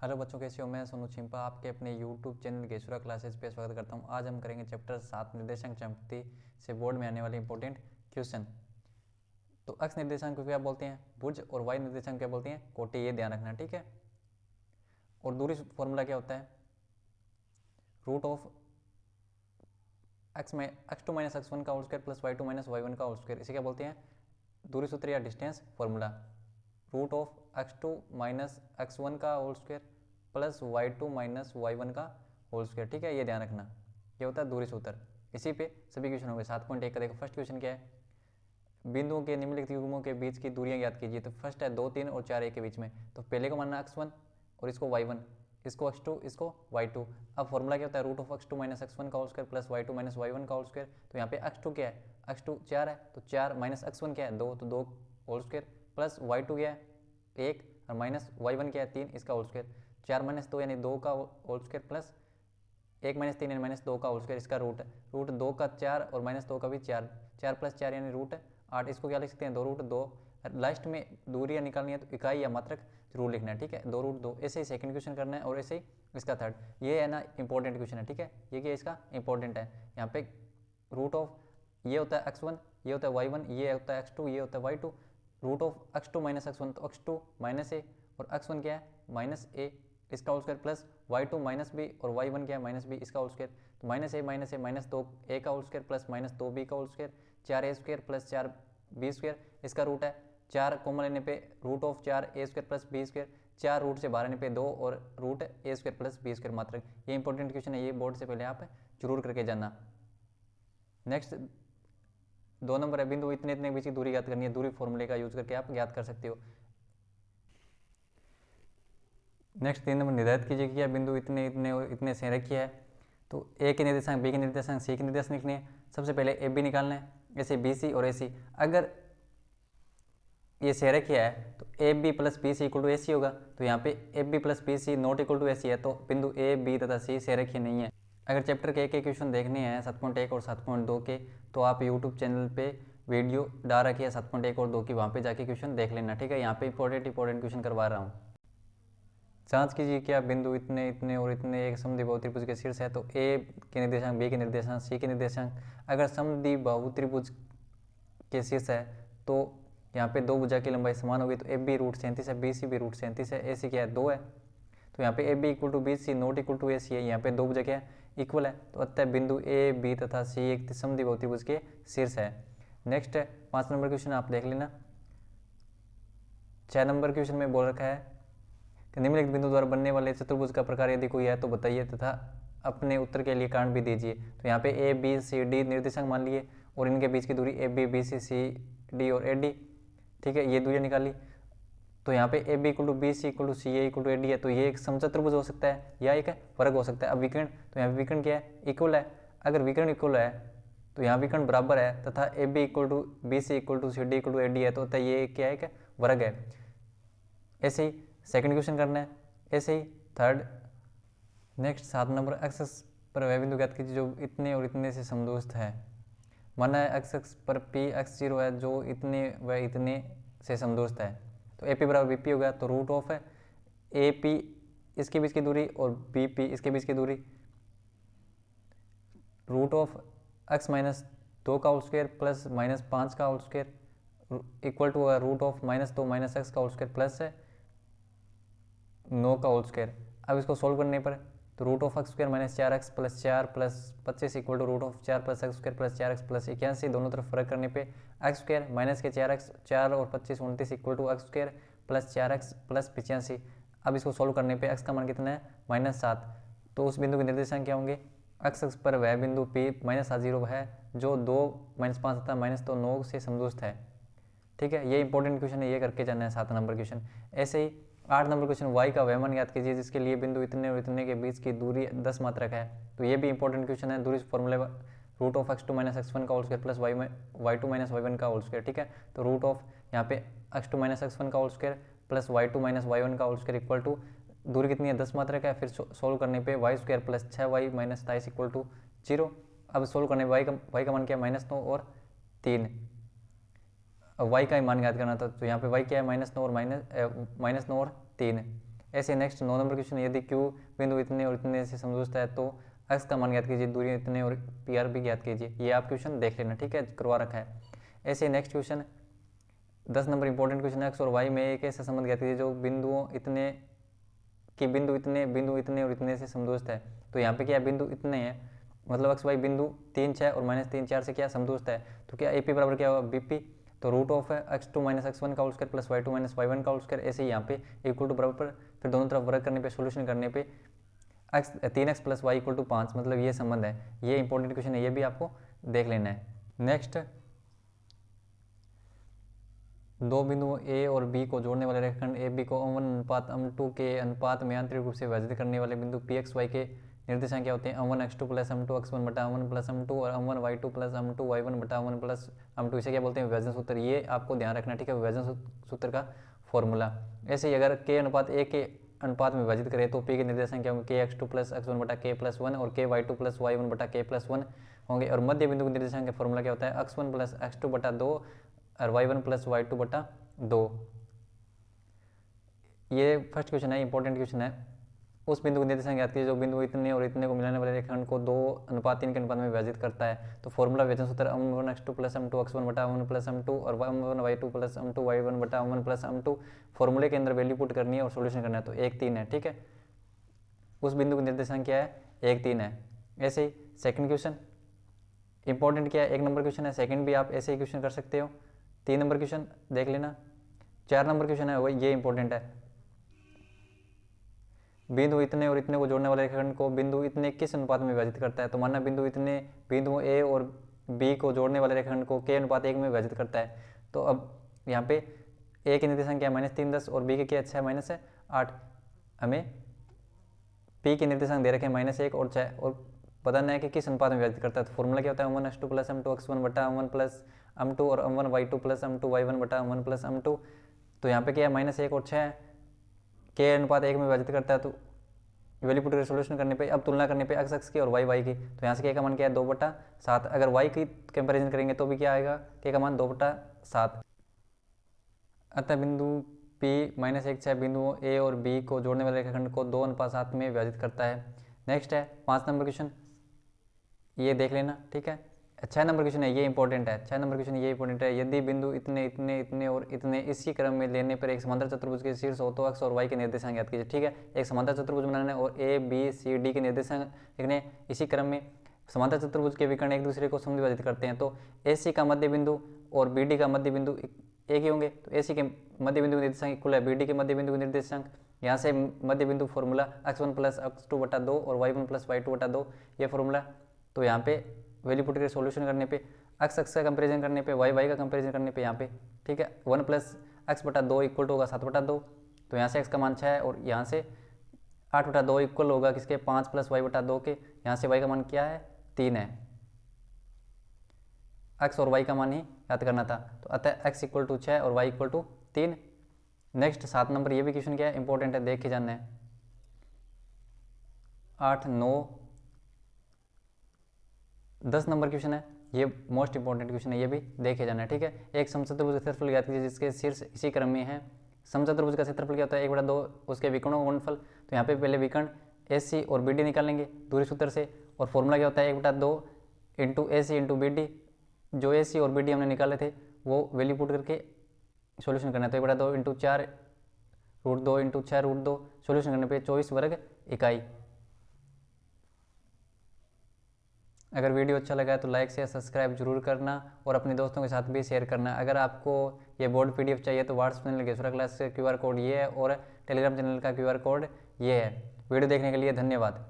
Hello बच्चों, कैसे हो? मैं सोनू छिंपा आपके अपने यूट्यूब चैनल केशुरा क्लासेस पे स्वागत करता हूं। आज हम करेंगे चैप्टर 7 निर्देशांक ज्यामिति से बोर्ड में आने वाले इंपॉर्टेंट क्वेश्चन। तो एक्स निर्देशांक को क्या बोलते हैं? भुज। और वाई निर्देशांक क्या बोलते हैं? कोटि। ये ध्यान रखना, ठीक है। और दूरी फॉर्मूला क्या होता है? Root of x two minus x one का whole square plus y two minus y one का होल स्क्वायर। इसे क्या बोलते हैं? दूरी सूत्र या distance formula. Root of x two minus x one का whole square plus y two minus y one का होल स्क्वायर, ठीक है। ये ध्यान रखना, ये होता है दूरी सूत्र। इसी पे सभी क्वेश्चन हो गए। 7.1 का देखो, फर्स्ट क्वेश्चन क्या है? बिंदुओं के निम्नलिखित युग्मों के बीच की दूरियां ज्ञात कीजिए। तो फर्स्ट है 2, 3 और 4 ए के बीच में। तो पहले को मानना x1 और इसको y1, इसको x2, इसको y2। अब फॉर्मूला क्या होता है? Root of x2 minus x1 का whole square plus y2 minus y1 का होल स्क्वायर। तो यहाँ पे x2 क्या है? x2 4 है, तो 4 माइनस x1 क्या है? 2, तो 2 होल स्क्वायर प्लस y2 क्या है? 1 और माइनस y1 क्या है? 3, इसका होल स्क्वायर। 4 माइनस 2 यानी 2 का होल स्क्वायर प्लस 1 माइनस 3 यानी माइनस 2 का होल स्क्वायर, इसका रूट है। रूट 2 का 4 और माइनस 2 का भी 4, 4 प्लस 4 यानी रूट 8। इसको क्या लिख सकते हैं? 2 रूट 2। लास्ट में दूरियां निकालनी है तो इकाई या मात्रक जरूर लिखना है, ठीक है। 2 रूट 2। ऐसे ही सेकंड क्वेश्चन करना है और ऐसे ही इसका थर्ड। ये है ना इंपॉर्टेंट क्वेश्चन है, ठीक है। ये क्या इसका इंपॉर्टेंट है? यहाँ पे रूट ऑफ ये होता है x1, ये होता है y1, ये होता है x2, ये होता है y2। Root of x2 minus x1 तो x2 माइनस ए और x1 क्या है? माइनस ए, इसका whole square plus y2 minus B और y1 क्या है? माइनस बी, इसका होल स्क्वायर। तो माइनस ए माइनस 2 ए का whole square plus minus 2 B का whole square, 4 A square plus 4 B square, इसका रूट है। 4 कॉमन लेने पे root of 4 A square plus B square, 4 root से बाहर आने पे 2 और root A square plus B square मात्रक। ये इंपॉर्टेंट क्वेश्चन है, ये बोर्ड से पहले आप जरूर करके जाना। नेक्स्ट 2 नंबर है, बिंदु इतने इतने बीच की दूरी ज्ञात करनी है। दूरी फॉर्मूले का यूज करके आप ज्ञात कर सकते हो। नेक्स्ट 3 नंबर, निर्धारित कीजिए कि यह बिंदु इतने इतने और इतने से रेखीय है। तो ए के निर्देशांक, बी के निर्देशांक, सी के निर्देशांक लिखने हैं। सबसे पहले ए बी निकालना है, ऐसे बी सी और ए सी। अगर ये से रेखीय है तो A B plus B C equal to A C होगा। तो यहाँ पे A B plus B C not equal to A C है, तो बिंदु ए बी तथा सी से रेखीय नहीं है। अगर चैप्टर के क्वेश्चन देखने हैं 7.1 और 7.2 के, तो आप यूट्यूब चैनल पे वीडियो डाल रखी है 7.1 और 2 की, वहाँ पे जाके क्वेश्चन देख लेना, ठीक है। यहाँ पे इंपॉर्टेंट क्वेश्चन करवा रहा हूँ। जांच कीजिए क्या बिंदु इतने इतने और इतने एक समद्विबाहु त्रिभुज के शीर्ष है। तो ए के निर्देशांक, बी के निर्देशांक, सी के निर्देशांक। अगर समद्विबाहु त्रिभुज के शीर्ष है तो यहाँ पे दो भुजा की लंबाई समान होगी। तो ए बी रूट 37 है, बी सी भी रूट 37 है, ए सी क्या है? 2 है। तो यहाँ पे A B equal to B C not equal to A C है। यहाँ पे दो भुजा क्या है? इक्वल है। तो अतः बिंदु ए बी तथा सी एक समद्विबाहु त्रिभुज के शीर्ष है। नेक्स्ट है 5 नंबर क्वेश्चन, आप देख लेना। 6 नंबर क्वेश्चन में बोल रखा है कि निम्नलिखित बिंदु द्वारा बनने वाले चतुर्भुज का प्रकार यदि कोई है तो बताइए तथा अपने उत्तर के लिए कारण भी दीजिए। तो यहाँ पे ए बी सी डी निर्देशांक मान लिए और इनके बीच की दूरी A B B C D और ए डी, ठीक है। ये दूरियां निकाली। तो यहाँ पे A B equal to B C equal to C A equal to A D है। तो ये एक समचतुर्भुज हो सकता है या एक वर्ग हो सकता है। अब विकर्ण, तो यहाँ विकर्ण क्या है? इक्वल है। अगर विकर्ण इक्वल है तो यहाँ विकर्ण बराबर है तथा A B equal to B C equal to C D equal to A D है, तो ये क्या है? एक वर्ग है। ऐसे ही सेकंड क्वेश्चन करना है, ऐसे ही थर्ड। नेक्स्ट 7 नंबर, एक्स पर वह बिंदु ज्ञात कीजिए जो इतने और इतने से समदूरस्थ है। माना है एक्स पर पी एक्स जीरो है जो इतने व इतने से समदूरस्थ है। तो ए पी बराबर बी पी होगा। तो रूट ऑफ है ए पी इसके बीच की दूरी और बी पी इसके बीच की दूरी, रूट ऑफ एक्स माइनस 2 का होल स्क्वायर प्लस माइनस 5 का whole square equal to root of minus 2 minus X का होल स्क्वायर प्लस 9 का होल स्क्वायर। अब इसको सोल्व करने पर तो root of X square minus 4x plus 4 plus 25 equal to root of 4 plus X square plus 4x plus 81। दोनों तरफ फर्क करने पे एक्स स्क्वायर माइनस के 4x 4 और 25 29 equal to X square plus 4x plus 85। अब इसको सोल्व करने पे x का मान कितना है? -7। तो उस बिंदु के निर्देशांक क्या होंगे? एक्स अक्ष पर वह बिंदु P -7 है जो 2 -5 तथा -2 9 से समदूरस्थ है, ठीक है। ये इंपॉर्टेंट क्वेश्चन है, ये करके जाना है 7 नंबर क्वेश्चन। ऐसे ही 8 नंबर क्वेश्चन, वाई का वह मान याद कीजिए जिसके लिए बिंदु इतने और इतने के बीच की दूरी 10 मात्रक है। तो ये भी इंपॉर्टेंट क्वेश्चन है। दूरी फॉर्मूले root of x2 minus x1 का whole square plus y2 minus y1 का होल स्क्वायर, ठीक है। तो रूट ऑफ यहाँ पे x2 माइनस x1 का whole square plus y2 minus y1 का होल स्क्वायर इक्वल टू दूरी कितनी है? 10 मात्रक है। फिर सोल्व करने पे Y square plus 6y minus 27 equal to 0। अब सोल्व करने वाई का मान क्या है? -9 और 3। वाई का ही मान याद करना था। तो यहाँ पे वाई क्या है? -9 और -9 और 3। ऐसे नेक्स्ट 9 नंबर क्वेश्चन, यदि Q बिंदु इतने और इतने से समदूरस्थ है तो x का मान ज्ञात कीजिए, दूरी इतने और PR भी ज्ञात कीजिए। ये आप क्वेश्चन देख लेना, ठीक है, करवा रखा है। ऐसे next question 10 number important question, x और y में एक ऐसा संबंध ज्ञात कीजिए जो बिंदु इतने और इतने से समदूरस्थ है। तो यहाँ पे क्या बिंदु इतने हैं, मतलब x y बिंदु 3 6 और -3 4 से क्या समदूरस्थ है। तो क्या AP बराबर क्या होगा BP, तो रूट ऑफ है x2 - x1 का whole square plus y2 - y1 का होल स्क्वायर। ऐसे ही यहाँ पे इक्वल टू बराबर, फिर दोनों तरफ वर्ग करने पे सोल्यूशन करने पे 3x plus y equal to 5, मतलब ये संबंध है। ये इंपॉर्टेंट क्वेश्चन है, ये भी आपको देख लेना है। नेक्स्ट, दो बिंदुओं A और B को जोड़ने वाले रेखाखंड AB को अम1 अनुपात अम2 के अनुपात में आंतरिक रूप से विभाजित करने वाले बिंदु PXY के निर्देशांक क्या होते हैं, अम1 x2 प्लस अम2 x1 बटा अम1 प्लस अम2 और अम1 y2 प्लस अम2 y1 बटा अम1 प्लस अम2। इसे क्या बोलते हैं, विभाजन सूत्र। ये आपको ध्यान रखना, ठीक है, विभाजन सूत्र का फॉर्मूला। ऐसे ही अगर K अनुपात A के अनुपात में विभाजित करें तो P के निर्देशांक क्या होंगे, KX2 प्लस x1 बटा K प्लस 1 और KY2 प्लस y1 बटा K प्लस 1 होंगे। और मध्य बिंदु के निर्देशांक का फॉर्मूला क्या होता है, x1 प्लस x2 बटा 2 और y1 प्लस y2 बटा 2। ये फर्स्ट क्वेश्चन है, इंपॉर्टेंट क्वेश्चन है। उस बिंदु को निर्देशांक ज्ञात कीजिए जो बिंदु इतने और इतने को मिलाने वाले रेखाखंड को 2:3 के अनुपात में विभाजित करता है। तो फॉर्मूला विभाजन सूत्र अम1 x2 प्लस अम2 x1 बटा अम1 प्लस अम2 और अम1 y2 प्लस अम2 y1 बटा अम1 प्लस अम2। फॉर्मूले के अंदर वैल्यू पुट करनी है और सोल्यूशन करना है। तो 1 3 है, ठीक है, उस बिंदु का निर्देशांक क्या है, 1 3 है। ऐसे ही सेकंड क्वेश्चन इंपॉर्टेंट क्या है, 1 नंबर क्वेश्चन है, सेकंड भी आप ऐसे ही क्वेश्चन कर सकते हो। 3 नंबर क्वेश्चन देख लेना। 4 नंबर क्वेश्चन है वही, ये इंपॉर्टेंट है। बिंदु इतने और इतने को जोड़ने वाले रेखाखंड को बिंदु इतने किस अनुपात में विभाजित करता है। तो मानना बिंदु इतने बिंदुओं A और B को जोड़ने वाले रेखाखंड को K अनुपात 1 में विभाजित करता है। तो अब यहाँ पे A के निर्देशांक क्या है, -3 10 और B के क्या 6 -8। हमें P के निर्देशांक दे रखे हैं -1 और 6 और बताना है कि किस अनुपात में विभाजित करता है। तो फॉर्मूला क्या होता है, अम1 x2 प्लस अम2 x1 बटा अम1 प्लस अम2 और अम1 y2 प्लस अम2 y1 बटा अम1 प्लस अम2। तो यहाँ पे क्या है, -1 और 6 K अनुपात 1 में विभाजित करता है। तो वैल्यू पुट कर सोल्यूशन करने पे अब तुलना करने पे x की और y की। तो यहाँ से K का मान क्या है, 2/7। अगर y की कंपैरिजन करेंगे तो भी क्या आएगा, K का मान 2/7। अतः बिंदु P -1 6 बिंदुओं A और B को जोड़ने वाले रेखाखंड को 2:7 में विभाजित करता है। नेक्स्ट है 5 नंबर क्वेश्चन, ये देख लेना, ठीक है। 6 नंबर क्वेश्चन है, ये इंपॉर्टेंट है। 6 नंबर क्वेश्चन ये इंपॉर्टेंट है, यदि बिंदु इतने इतने इतने और इतने इसी क्रम में लेने पर एक समांतर चतुर्भुज के शीर्ष हो तो x और y के निर्देशांक ज्ञात कीजिए, ठीक है। एक समांतर चतुर्भुज बनाना है और A B C D के निर्देशांक लिखने। इसी क्रम में समांतर चतुर्भुज के विकर्ण एक दूसरे को समविभाजित करते हैं। तो AC का मध्य बिंदु और BD का मध्य बिंदु एक ही होंगे। तो AC के मध्य बिंदु के निर्देशांक इक्वल है BD के मध्य बिंदु के निर्देशांक। यहाँ से मध्य बिंदु फॉर्मूला x1 प्लस x2 बटा 2 और y1 प्लस y2 बटा 2, ये फॉर्मूला। तो यहाँ पे वैल्यू पुट कर सोल्यूशन करने पे x का कंपेरिजन करने पे y का कंपेरिजन करने पे यहाँ पे, ठीक है, 1 प्लस x बटा 2 इक्वल होगा 7 बटा 2। तो यहाँ से x का मान 6 है और यहाँ से 8 बटा 2 इक्वल होगा किसके, 5 प्लस y बटा 2 के। यहाँ से y का मान क्या है, 3 है। x और y का मान ही याद करना था। तो अतः x इक्वल टू 6 और y equal to 3। Next 7 number, ये भी क्वेश्चन क्या है, इंपॉर्टेंट है, देख के जानना है। 8 9 10 नंबर क्वेश्चन है, ये मोस्ट इंपॉर्टेंट क्वेश्चन है, ये भी देखे जाना है, ठीक है। एक समचतुर्भुज का क्षेत्रफल ज्ञात कीजिए जिसके शीर्ष इसी क्रम में है। समचतुर्भुज का क्षेत्रफल क्या होता है, 1/2 उसके विकर्णों का गुणनफल। तो यहाँ पे पहले विकर्ण AC और BD निकालेंगे दूरी सूत्र से, और फॉर्मूला क्या होता है, 1/2 इंटू AC इंटू BD। जो AC और BD हमने निकाले थे वो वैल्यू पुट करके सोल्यूशन करना है। तो 1/2 इंटू 4 √2 इंटू 6 √2, सोल्यूशन करने पे 24 वर्ग इकाई। अगर वीडियो अच्छा लगा है तो लाइक शेयर सब्सक्राइब जरूर करना और अपने दोस्तों के साथ भी शेयर करना। अगर आपको ये बोर्ड PDF चाहिए तो व्हाट्सएप चैनल के सुरा क्लास का QR कोड ये है और टेलीग्राम चैनल का QR कोड ये है। वीडियो देखने के लिए धन्यवाद।